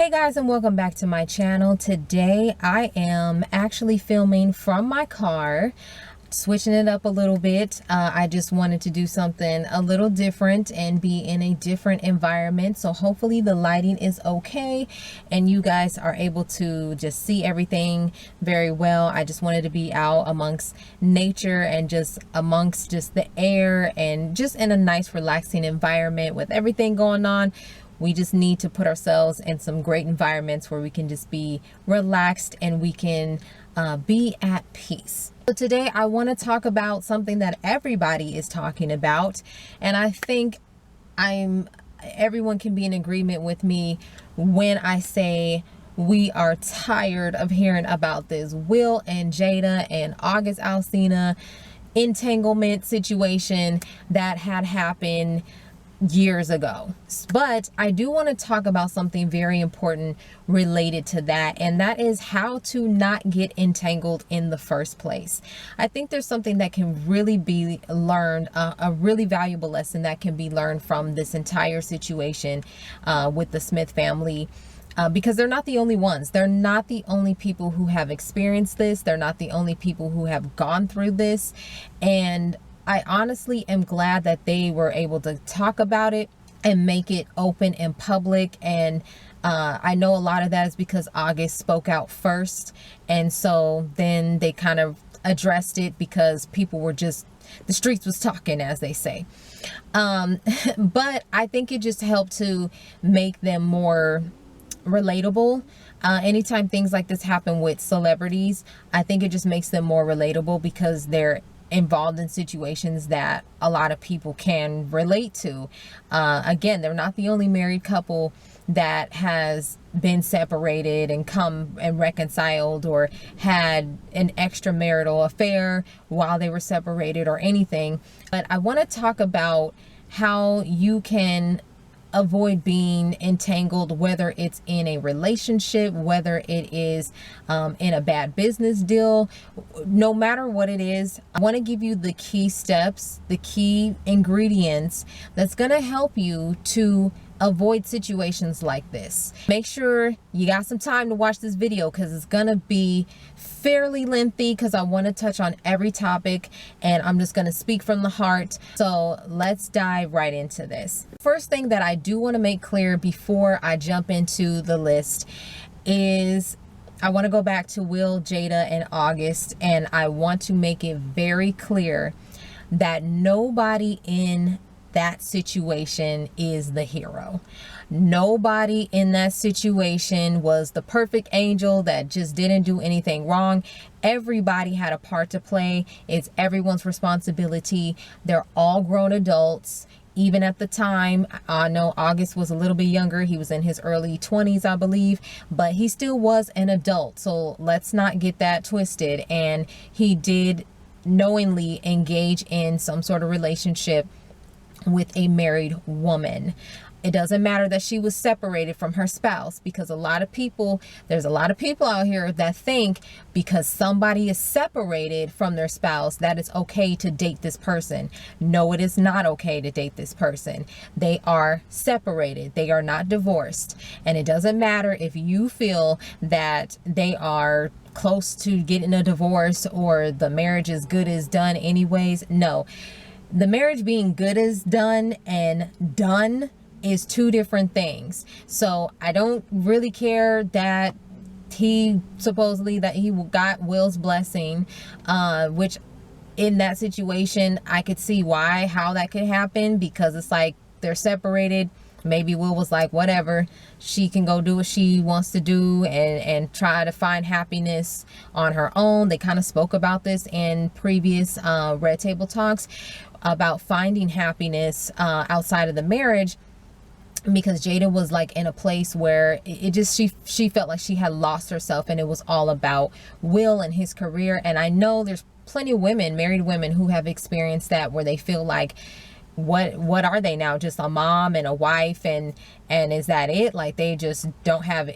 Hey guys, and welcome back to my channel. Today I am actually filming from my car, switching it up a little bit. I just wanted to do something a little different and be in a different environment, so hopefully the lighting is okay and you guys are able to just see everything very well. I just wanted to be out amongst nature and just amongst just the air and just in a nice relaxing environment. With everything going on, we just need to put ourselves in some great environments where we can just be relaxed and we can be at peace. So today I want to talk about something that everybody is talking about, and I think everyone can be in agreement with me when I say we are tired of hearing about this Will and Jada and August Alsina entanglement situation that had happened years ago. But I do want to talk about something very important related to that, and that is how to not get entangled in the first place. I think there's something that can really be learned, a really valuable lesson that can be learned from this entire situation with the Smith family. Because they're not the only ones. They're not the only people who have experienced this. They're not the only people who have gone through this. And I honestly am glad that they were able to talk about it and make it open and public. And I know a lot of that is because August spoke out first. And so then they kind of addressed it because people were just, the streets was talking, as they say. But I think it just helped to make them more relatable. Anytime things like this happen with celebrities, I think it just makes them more relatable because they're involved in situations that a lot of people can relate to. Again, they're not the only married couple that has been separated and come and reconciled or had an extramarital affair while they were separated or anything. But I want to talk about how you can avoid being entangled, whether it's in a relationship, whether it is in a bad business deal. No matter what it is, I want to give you the key steps, the key ingredients that's going to help you to avoid situations like this. Make sure you got some time to watch this video because it's gonna be fairly lengthy because I want to touch on every topic and I'm just going to speak from the heart. So let's dive right into this. First thing that I do want to make clear before I jump into the list is I want to go back to Will, Jada, and August, and I want to make it very clear that nobody in that situation is the hero. Nobody in that situation was the perfect angel that just didn't do anything wrong. Everybody had a part to play. It's everyone's responsibility. They're all grown adults. Even at the time, I know August was a little bit younger. He was in his early 20s, I believe, but he still was an adult. So let's not get that twisted. And he did knowingly engage in some sort of relationship with a married woman. It doesn't matter that she was separated from her spouse, because there's a lot of people out here that think because somebody is separated from their spouse that it's okay to date this person. No, it is not okay to date this person. They are separated. They are not divorced. And it doesn't matter if you feel that they are close to getting a divorce or the marriage is good as done anyways. No. The marriage being good as done and done is two different things. So I don't really care that he got Will's blessing, which in that situation, I could see how that could happen, because it's like they're separated. Maybe Will was like, whatever, she can go do what she wants to do and try to find happiness on her own. They kind of spoke about this in previous Red Table Talks about finding happiness outside of the marriage, because Jada was like in a place where she felt like she had lost herself and it was all about Will and his career. And I know there's plenty of women, married women, who have experienced that, where they feel like, what are they now, just a mom and a wife, and is that it? Like they just don't have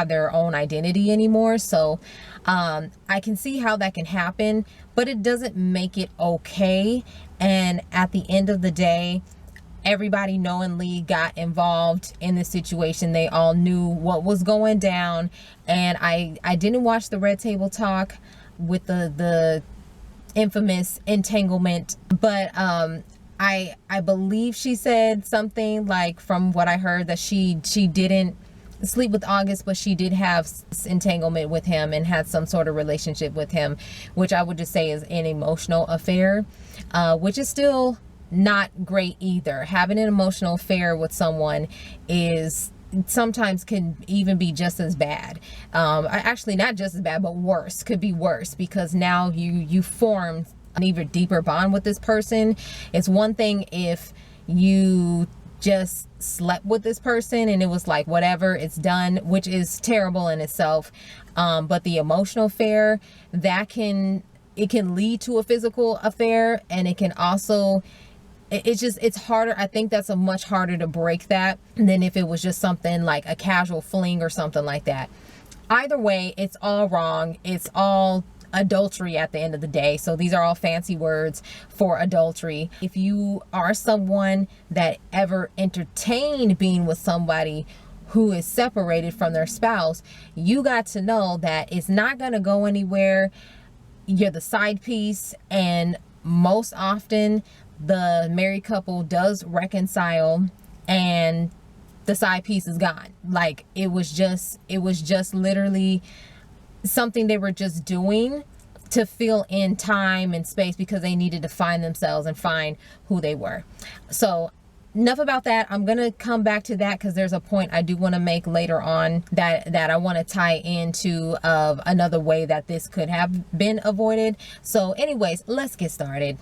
their own identity anymore. So I can see how that can happen, but it doesn't make it okay. And at the end of the day, everybody knowingly got involved in the situation. They all knew what was going down. And I didn't watch the Red Table Talk with the infamous entanglement, but I believe she said something like, from what I heard, that she didn't sleep with August, but she did have entanglement with him and had some sort of relationship with him, which I would just say is an emotional affair, which is still not great either. Having an emotional affair with someone is sometimes can even be just as bad. Actually not just as bad, but worse. Could be worse, because now you form an even deeper bond with this person. It's one thing if you just slept with this person and it was like, whatever, it's done, which is terrible in itself. But the emotional affair, it can lead to a physical affair, and it can also, it's harder. I think that's a much harder to break that than if it was just something like a casual fling or something like that. Either way, it's all wrong. It's all adultery at the end of the day. So these are all fancy words for adultery. If you are someone that ever entertained being with somebody who is separated from their spouse, you got to know that it's not going to go anywhere. You're the side piece, and most often the married couple does reconcile and the side piece is gone. Like it was just literally something they were just doing to fill in time and space because they needed to find themselves and find who they were. So enough about that. I'm going to come back to that because there's a point I do want to make later on that I want to tie into another way that this could have been avoided. So anyways, let's get started.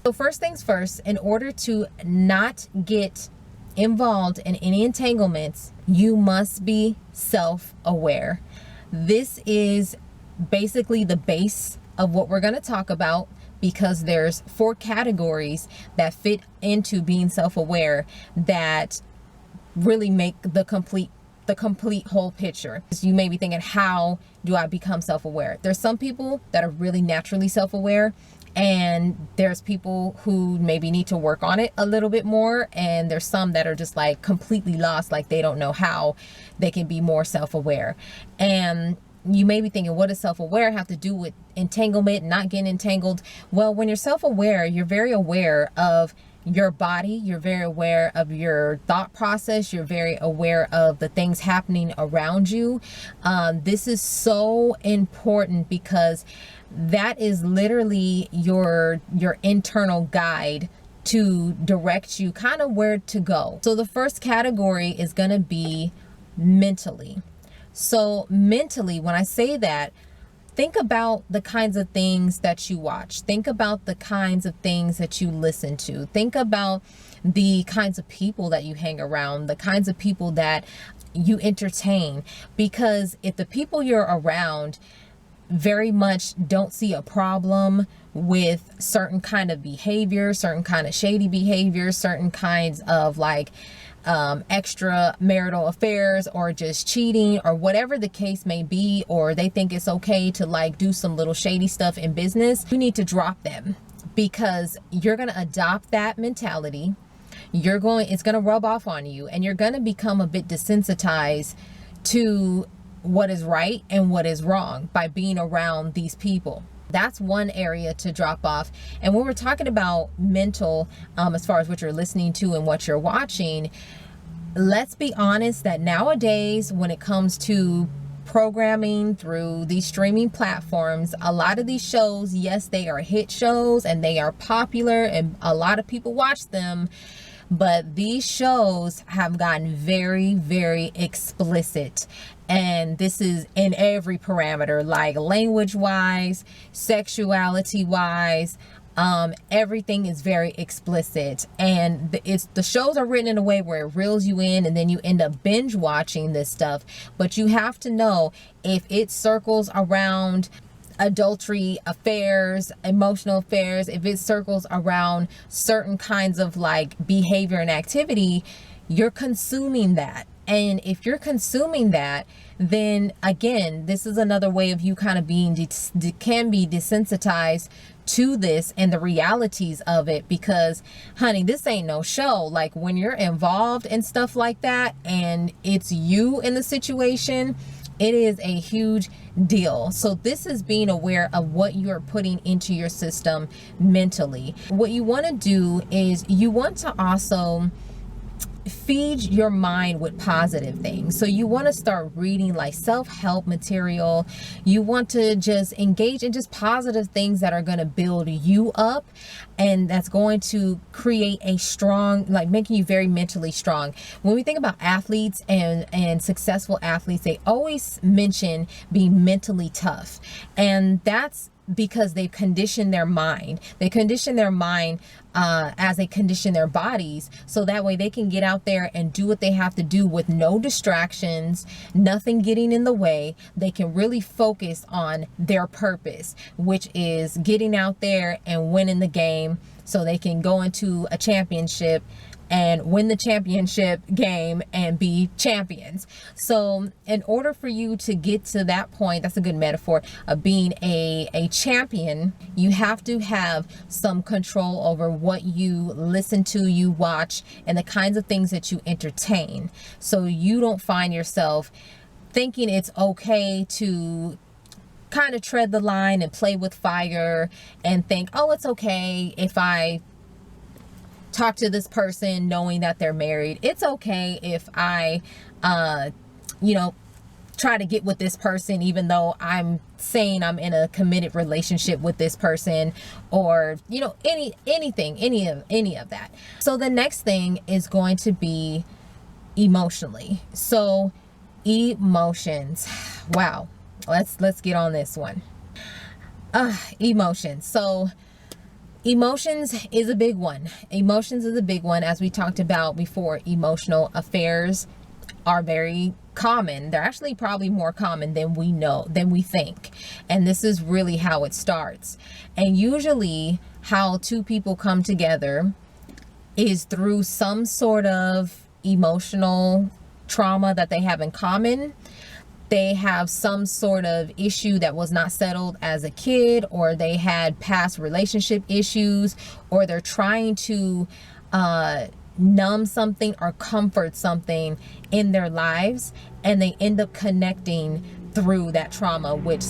So first things first, in order to not get involved in any entanglements, you must be self-aware. This is basically the base of what we're going to talk about, because there's 4 categories that fit into being self-aware that really make the complete whole picture. So you may be thinking, how do I become self-aware? There's some people that are really naturally self-aware, and there's people who maybe need to work on it a little bit more, and there's some that are just like completely lost, like they don't know how they can be more self-aware. And you may be thinking, what does self-aware have to do with entanglement, not getting entangled? Well, when you're self-aware, you're very aware of your body, you're very aware of your thought process, you're very aware of the things happening around you. This is so important because that is literally your internal guide to direct you kind of where to go. So the first category is going to be mentally. So mentally, when I say that, think about the kinds of things that you watch. Think about the kinds of things that you listen to. Think about the kinds of people that you hang around, the kinds of people that you entertain. Because if the people you're around very much don't see a problem with certain kind of behavior, certain kind of shady behavior, certain kinds of like extramarital affairs, or just cheating, or whatever the case may be, or they think it's okay to like do some little shady stuff in business, you need to drop them, because you're going to adopt that mentality. It's going to rub off on you, and you're going to become a bit desensitized to what is right and what is wrong by being around these people. That's one area to drop off. And when we're talking about mental, as far as what you're listening to and what you're watching, let's be honest that nowadays, when it comes to programming through these streaming platforms, a lot of these shows, yes, they are hit shows and they are popular and a lot of people watch them, but these shows have gotten very, very explicit. And this is in every parameter, like language wise, sexuality wise, everything is very explicit. And the shows are written in a way where it reels you in, and then you end up binge watching this stuff. But you have to know, if it circles around adultery affairs, emotional affairs, if it circles around certain kinds of like behavior and activity, you're consuming that. And if you're consuming that, then again, this is another way of you kind of being can be desensitized to this and the realities of it, because honey, this ain't no show. Like when you're involved in stuff like that and it's you in the situation, it is a huge deal. So this is being aware of what you're putting into your system mentally. What you want to do is you want to also feed your mind with positive things. So you want to start reading like self-help material. You want to just engage in just positive things that are going to build you up, and that's going to create a strong, like making you very mentally strong. When we think about athletes and successful athletes, they always mention being mentally tough, and that's because they've conditioned their mind. They condition their mind as they condition their bodies, so that way they can get out there and do what they have to do with no distractions, nothing getting in the way. They can really focus on their purpose, which is getting out there and winning the game, so they can go into a championship and win the championship game and be champions. So in order for you to get to that point, that's a good metaphor, of being a champion, you have to have some control over what you listen to, you watch, and the kinds of things that you entertain. So you don't find yourself thinking it's okay to kind of tread the line and play with fire and think, oh, it's okay if I talk to this person knowing that they're married. It's okay if I, try to get with this person, even though I'm saying I'm in a committed relationship with this person, or, any of that. So the next thing is going to be emotionally. So emotions. Wow. Let's get on this one. Emotions. So emotions is a big one. Emotions is a big one. As we talked about before, emotional affairs are very common. They're actually probably more common than we think. And this is really how it starts. And usually how two people come together is through some sort of emotional trauma that they have in common. They have some sort of issue that was not settled as a kid, or they had past relationship issues, or they're trying to numb something or comfort something in their lives, and they end up connecting through that trauma, which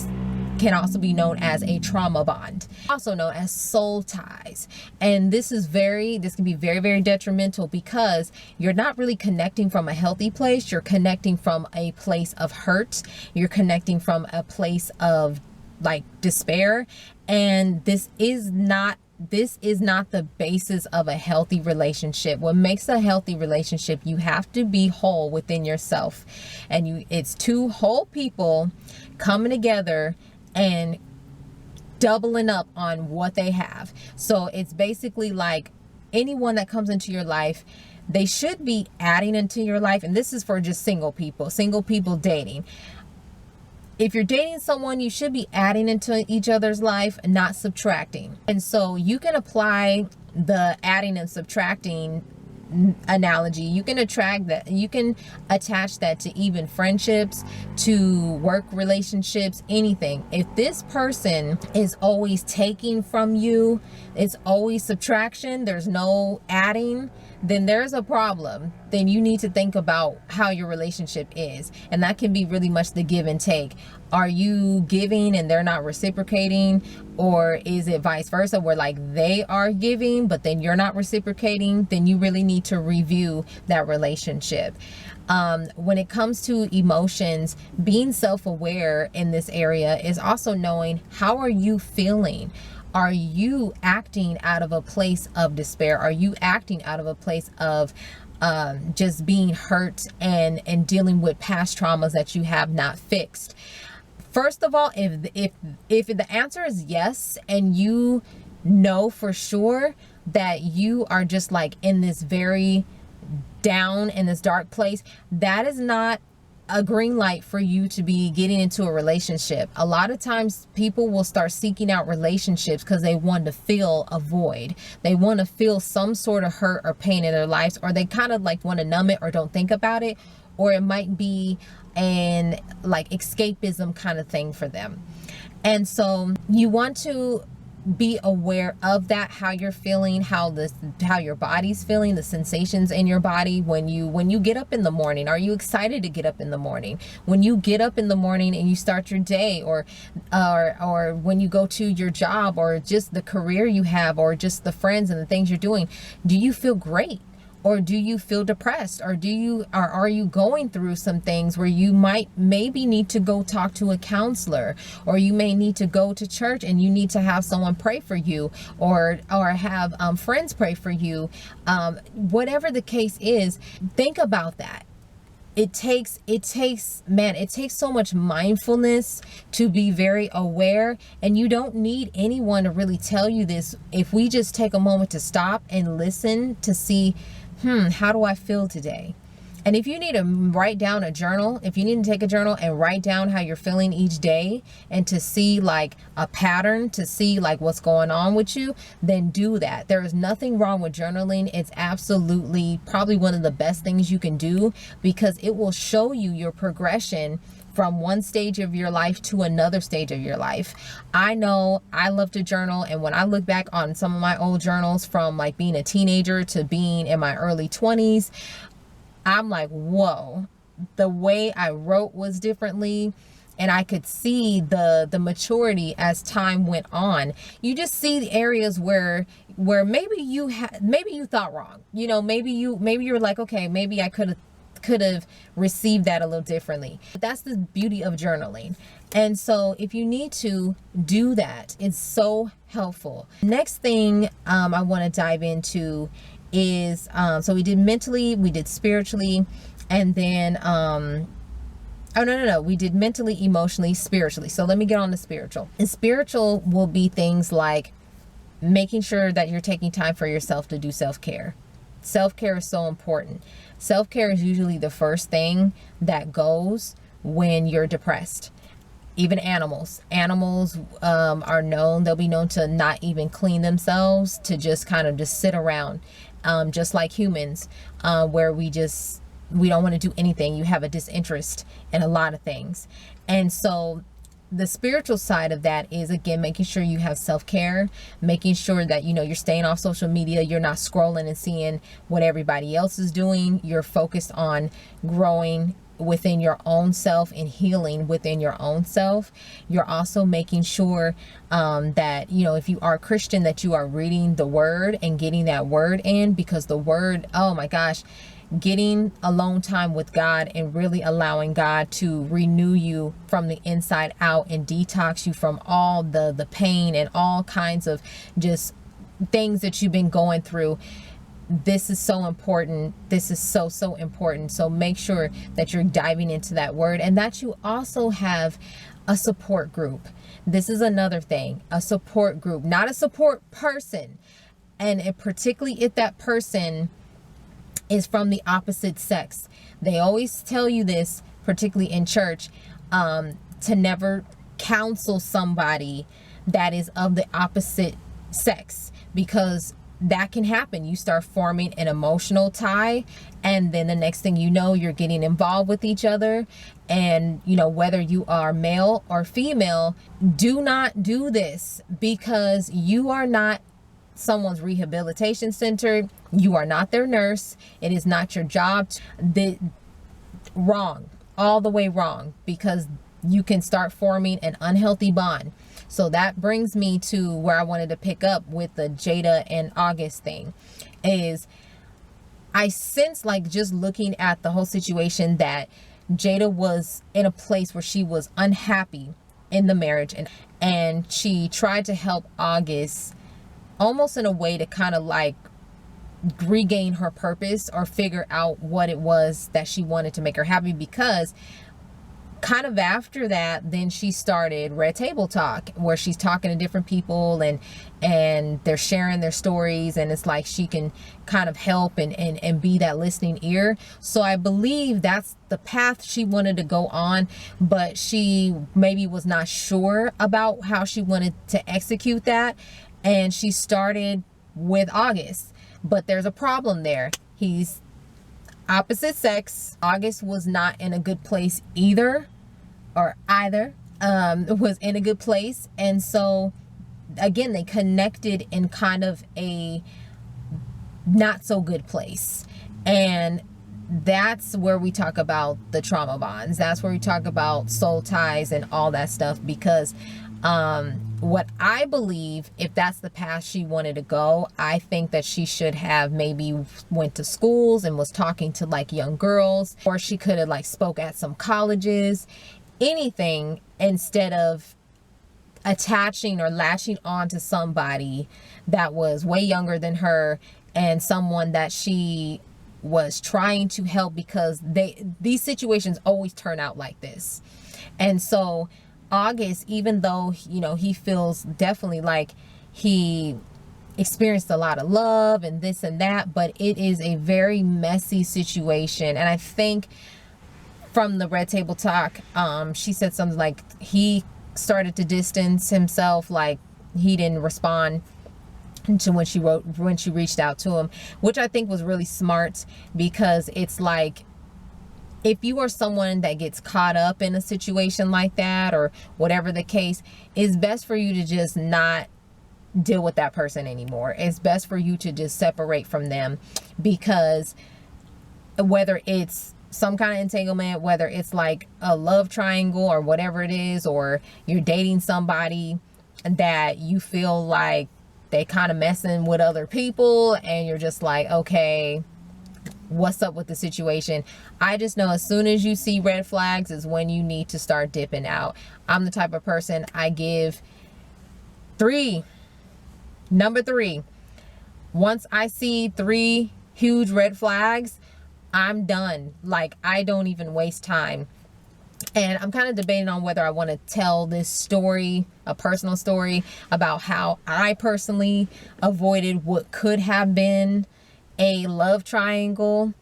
can also be known as a trauma bond, also known as soul ties. And this can be very, very detrimental, because you're not really connecting from a healthy place. You're connecting from a place of hurt. You're connecting from a place of like despair. And this is not the basis of a healthy relationship. What makes a healthy relationship, you have to be whole within yourself. And it's two whole people coming together and doubling up on what they have. So it's basically like anyone that comes into your life, they should be adding into your life. And this is for just single people dating. If you're dating someone, you should be adding into each other's life, not subtracting. And so you can apply the adding and subtracting analogy. You can attach that to even friendships, to work relationships, anything. If this person is always taking from you, it's always subtraction, there's no adding, then there's a problem. Then you need to think about how your relationship is. And that can be really much the give and take. Are you giving and they're not reciprocating? Or is it vice versa, where like they are giving but then you're not reciprocating? Then you really need to review that relationship. When it comes to emotions, being self-aware in this area is also knowing, how are you feeling? Are you acting out of a place of despair? Are you acting out of a place of just being hurt and dealing with past traumas that you have not fixed? First of all, if the answer is yes, and you know for sure that you are just like in this very down, in this dark place, that is not a green light for you to be getting into a relationship. A lot of times people will start seeking out relationships because they want to fill a void. They want to feel some sort of hurt or pain in their lives, or they kind of like want to numb it or don't think about it, or it might be an like escapism kind of thing for them. And so you want to be aware of that, how you're feeling, how your body's feeling, the sensations in your body when you get up in the morning. Are you excited to get up in the morning? When you get up in the morning and you start your day, or when you go to your job, or just the career you have, or just the friends and the things you're doing, do you feel great? Or do you feel depressed? Or are you going through some things where you maybe need to go talk to a counselor, or you may need to go to church and you need to have someone pray for you, or have friends pray for you? Whatever the case is, think about that. It takes so much mindfulness to be very aware, and you don't need anyone to really tell you this. If we just take a moment to stop and listen to see, how do I feel today? And if you need to write down a journal, if you need to take a journal and write down how you're feeling each day, and to see like a pattern, to see like what's going on with you, then do that. There is nothing wrong with journaling. It's absolutely probably one of the best things you can do, because it will show you your progression from one stage of your life to another stage of your life. I know I love to journal, and when I look back on some of my old journals from like being a teenager to being in my early 20s, I'm like, whoa, the way I wrote was differently. And I could see the maturity as time went on. You just see the areas where maybe you thought wrong. You know, maybe you're like, okay, maybe I could have received that a little differently. But that's the beauty of journaling. And so if you need to do that, it's so helpful. Next thing I want to dive into is so we did mentally, we did spiritually, and then we did mentally, emotionally, spiritually. So let me get on to spiritual. And spiritual will be things like making sure that you're taking time for yourself to do self-care. Self-care is so important. Self-care is usually the first thing that goes when you're depressed. Even animals are known, they'll be known to not even clean themselves, to just kind of just sit around, just like humans, where we don't want to do anything. You have a disinterest in a lot of things. And so the spiritual side of that is, again, making sure you have self-care, making sure that, you're staying off social media. You're not scrolling and seeing what everybody else is doing. You're focused on growing within your own self and healing within your own self. You're also making sure that, if you are Christian, that you are reading the word and getting that word in, because the word, oh my gosh, getting alone time with God and really allowing God to renew you from the inside out and detox you from all the pain and all kinds of just things that you've been going through. This is so important. This is so important. So make sure that you're diving into that word, and that you also have a support group. This is another thing, a support group, not a support person. And particularly if that person is from the opposite sex. They always tell you this, particularly in church, to never counsel somebody that is of the opposite sex, because that can happen. You start forming an emotional tie, and then the next thing you know, you're getting involved with each other. And whether you are male or female, do not do this, because you are not someone's rehabilitation center. You are not their nurse. It is not your job. Wrong, all the way wrong, because you can start forming an unhealthy bond. So that brings me to where I wanted to pick up with the Jada and August thing. Is I sense, like, just looking at the whole situation, that Jada was in a place where she was unhappy in the marriage, and she tried to help August almost in a way to kind of like regain her purpose, or figure out what it was that she wanted to make her happy. Because kind of after that, then she started Red Table Talk, where she's talking to different people, and they're sharing their stories, and it's like she can kind of help and be that listening ear. So I believe that's the path she wanted to go on, but she maybe was not sure about how she wanted to execute that. And she started with August, but there's a problem there. He's opposite sex. August was not in a good place either, was in a good place. And so again, they connected in kind of a not so good place. And that's where we talk about the trauma bonds. That's where we talk about soul ties and all that stuff, because what I believe, if that's the path she wanted to go, I think that she should have maybe went to schools and was talking to like young girls, or she could have like spoke at some colleges, anything, instead of attaching or latching on to somebody that was way younger than her and someone that she was trying to help, because these situations always turn out like this. And so August, even though, you know, he feels definitely like he experienced a lot of love and this and that, but it is a very messy situation. And I think from the Red Table Talk, she said something like he started to distance himself, like he didn't respond to when she reached out to him, which I think was really smart, because it's like, if you are someone that gets caught up in a situation like that, or whatever the case, it's best for you to just not deal with that person anymore. It's best for you to just separate from them, because whether it's some kind of entanglement, whether it's like a love triangle or whatever it is, or you're dating somebody that you feel like they kind of messing with other people and you're just like, okay, what's up with the situation? I just know as soon as you see red flags is when you need to start dipping out. I'm the type of person, I give number 3. Once I see 3 huge red flags, I'm done. Like, I don't even waste time. And I'm kind of debating on whether I want to tell this story, a personal story, about how I personally avoided what could have been a love triangle.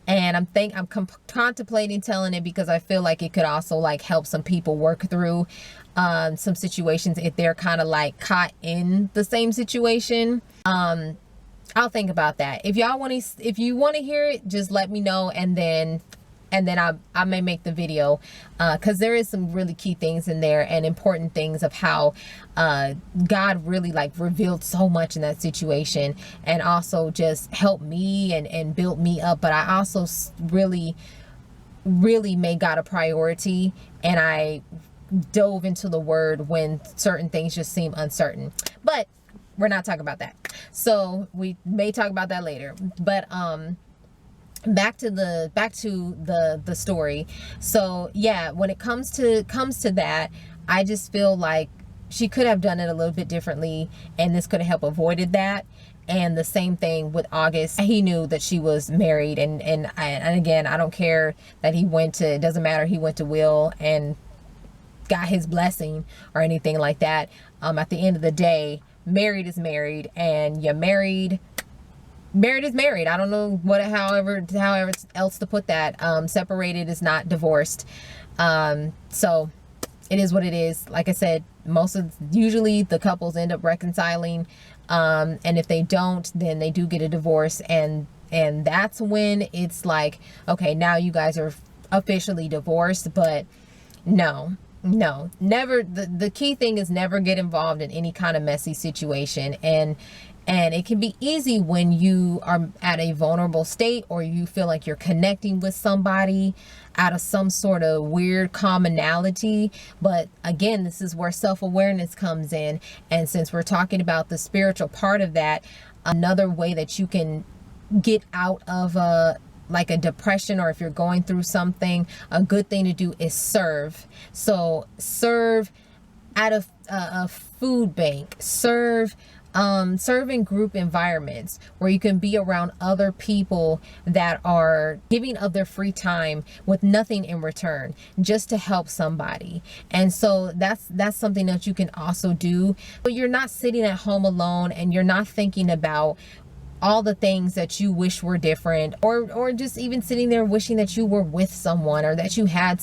And I'm contemplating telling it, because I feel like it could also like help some people work through some situations if they're kind of like caught in the same situation. I'll think about that. If you want to hear it, just let me know, and then I may make the video, because there is some really key things in there and important things of how God really like revealed so much in that situation, and also just helped me and built me up. But I also really made God a priority, and I dove into the word when certain things just seem uncertain. But we're not talking about that, so we may talk about that later. But back to the story. So yeah, when it comes to that, I just feel like she could have done it a little bit differently, and this could have helped avoided that. And the same thing with August. He knew that she was married, and again, I don't care that it doesn't matter, he went to Will and got his blessing or anything like that. At the end of the day, married is married, and you're married is married. I don't know however else to put that. Separated is not divorced. So it is what it is. Like I said, usually the couples end up reconciling, and if they don't, then they do get a divorce, and that's when it's like, okay, now you guys are officially divorced. But no, never. The key thing is never get involved in any kind of messy situation. And it can be easy when you are at a vulnerable state, or you feel like you're connecting with somebody out of some sort of weird commonality. But again, this is where self-awareness comes in. And since we're talking about the spiritual part of that, another way that you can get out of like a depression, or if you're going through something, a good thing to do is serve. So serve at a food bank, serve in group environments where you can be around other people that are giving of their free time with nothing in return, just to help somebody. And so that's something that you can also do. But you're not sitting at home alone, and you're not thinking about all the things that you wish were different, or just even sitting there wishing that you were with someone, or that you had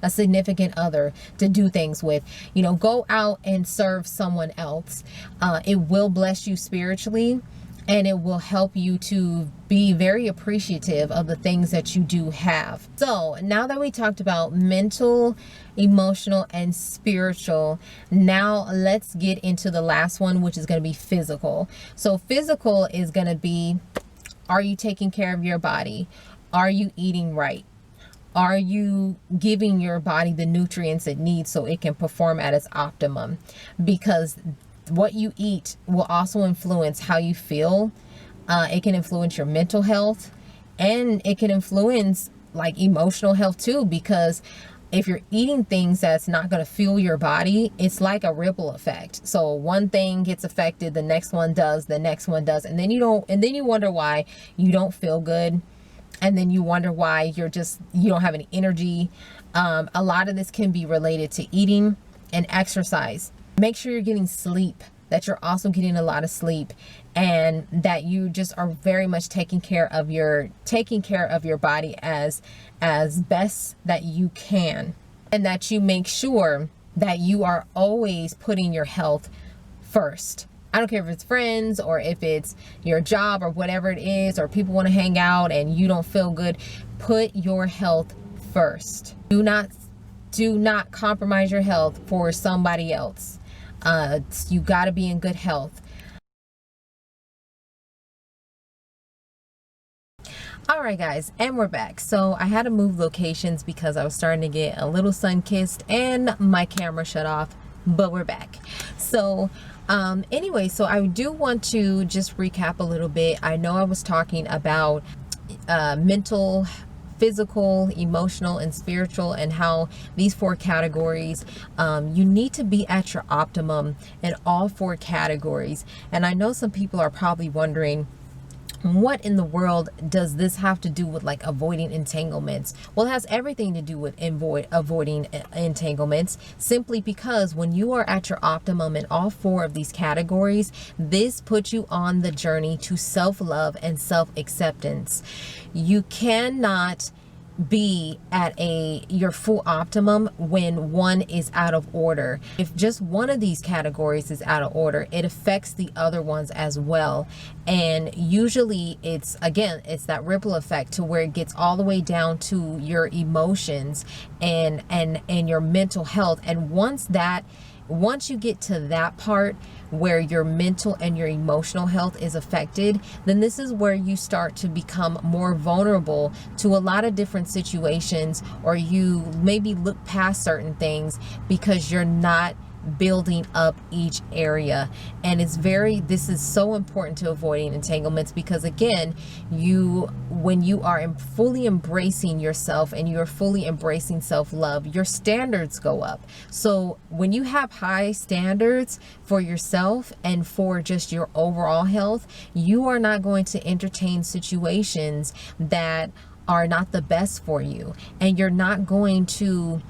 a significant other to do things with. You know, go out and serve someone else. It will bless you spiritually. and it will help you to be very appreciative of the things that you do have. So now that we talked about mental, emotional, and spiritual, now let's get into the last one, which is going to be physical. So physical is going to be, are you taking care of your body? Are you eating right? Are you giving your body the nutrients it needs so it can perform at its optimum? Because what you eat will also influence how you feel. It can influence your mental health, and it can influence like emotional health too, because if you're eating things that's not going to fuel your body, it's like a ripple effect. So one thing gets affected, the next one does, the next one does, and then you wonder why you don't feel good. And then you wonder why you don't have any energy. A lot of this can be related to eating and exercise. Make sure you're getting sleep, that you're also getting a lot of sleep, and that you just are very much taking care of your body as best that you can, and that you make sure that you are always putting your health first. I don't care if it's friends or if it's your job or whatever it is, or people want to hang out and you don't feel good. Put your health first. Do not compromise your health for somebody else. You got to be in good health. All right, guys, and we're back. So I had to move locations because I was starting to get a little sun-kissed and my camera shut off, but we're back. So anyway, so I do want to just recap a little bit. I know I was talking about mental, physical, emotional, and spiritual, and how these 4 categories, you need to be at your optimum in all 4 categories. And I know some people are probably wondering, what in the world does this have to do with like avoiding entanglements? Well, it has everything to do with avoiding entanglements, simply because when you are at your optimum in all 4 of these categories, this puts you on the journey to self-love and self-acceptance. You cannot be at your full optimum when one is out of order. If just one of these categories is out of order, it affects the other ones as well. And usually it's that ripple effect to where it gets all the way down to your emotions and your mental health. And once you get to that part where your mental and your emotional health is affected, then this is where you start to become more vulnerable to a lot of different situations, or you maybe look past certain things because you're not building up each area. And this is so important to avoiding entanglements, because again, when you are fully embracing yourself and you're fully embracing self-love, your standards go up. So when you have high standards for yourself and for just your overall health, you are not going to entertain situations that are not the best for you, and you're not going to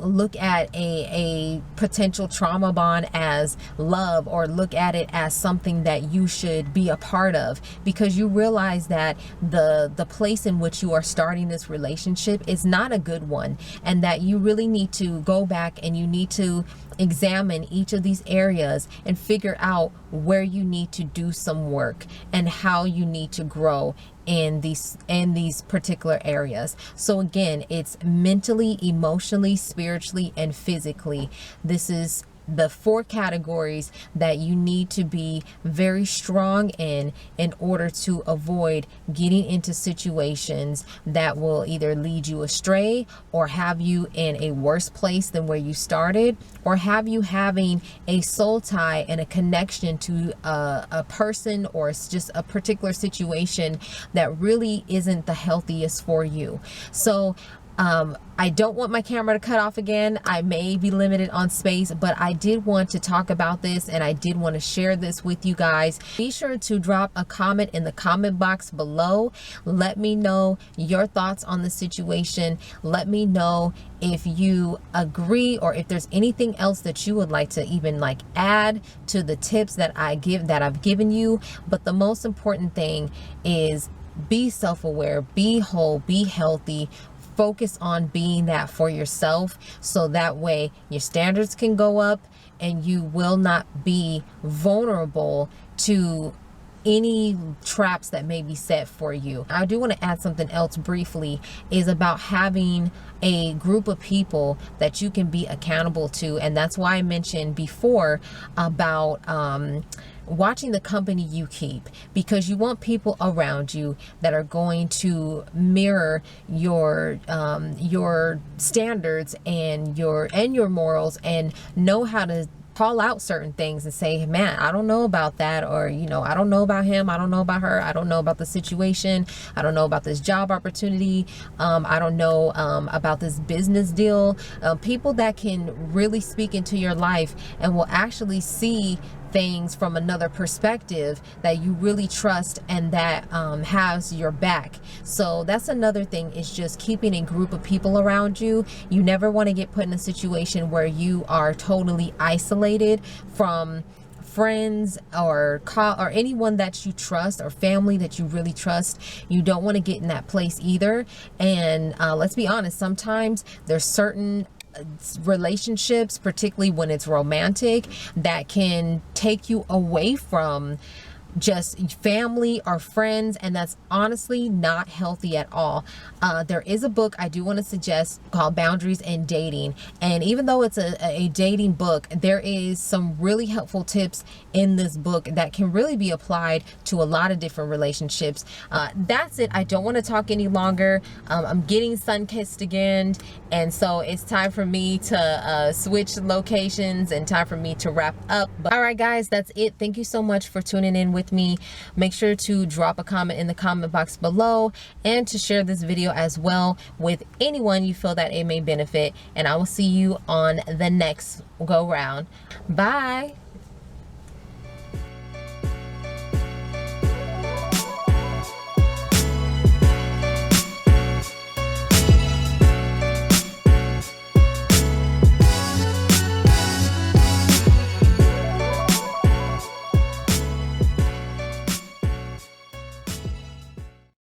look at a potential trauma bond as love, or look at it as something that you should be a part of, because you realize that the place in which you are starting this relationship is not a good one, and that you really need to go back and you need to examine each of these areas and figure out where you need to do some work and how you need to grow in these particular areas. So again, it's mentally, emotionally, spiritually, and physically. This is the 4 categories that you need to be very strong in order to avoid getting into situations that will either lead you astray, or have you in a worse place than where you started, or have you having a soul tie and a connection to a person or just a particular situation that really isn't the healthiest for you. So I don't want my camera to cut off again. I may be limited on space, but I did want to talk about this, and I did want to share this with you guys. Be sure to drop a comment in the comment box below. Let me know your thoughts on the situation. Let me know if you agree, or if there's anything else that you would like to even like add to the tips that I've given you. But the most important thing is be self-aware, be whole, be healthy. Focus on being that for yourself, so that way your standards can go up and you will not be vulnerable to any traps that may be set for you. I do want to add something else briefly, is about having a group of people that you can be accountable to. And that's why I mentioned before about watching the company you keep, because you want people around you that are going to mirror your standards and your morals, and know how to call out certain things and say, man, I don't know about that, or I don't know about him, I don't know about her, I don't know about the situation, I don't know about this job opportunity, I don't know about this business deal. People that can really speak into your life and will actually see things from another perspective that you really trust, and that has your back. So that's another thing, is just keeping a group of people around you. You never want to get put in a situation where you are totally isolated from friends or anyone that you trust, or family that you really trust. You don't want to get in that place either. And let's be honest, sometimes there's certain relationships, particularly when it's romantic, that can take you away from just family or friends, and that's honestly not healthy at all. There is a book I do want to suggest called Boundaries in Dating, and even though it's a dating book, there is some really helpful tips in this book that can really be applied to a lot of different relationships. That's it. I don't want to talk any longer. I'm getting sun-kissed again, and so it's time for me to switch locations and time for me to wrap up. But all right guys, that's it. Thank you so much for tuning in with me. Make sure to drop a comment in the comment box below, and to share this video as well with anyone you feel that it may benefit, and I will see you on the next go round. Bye.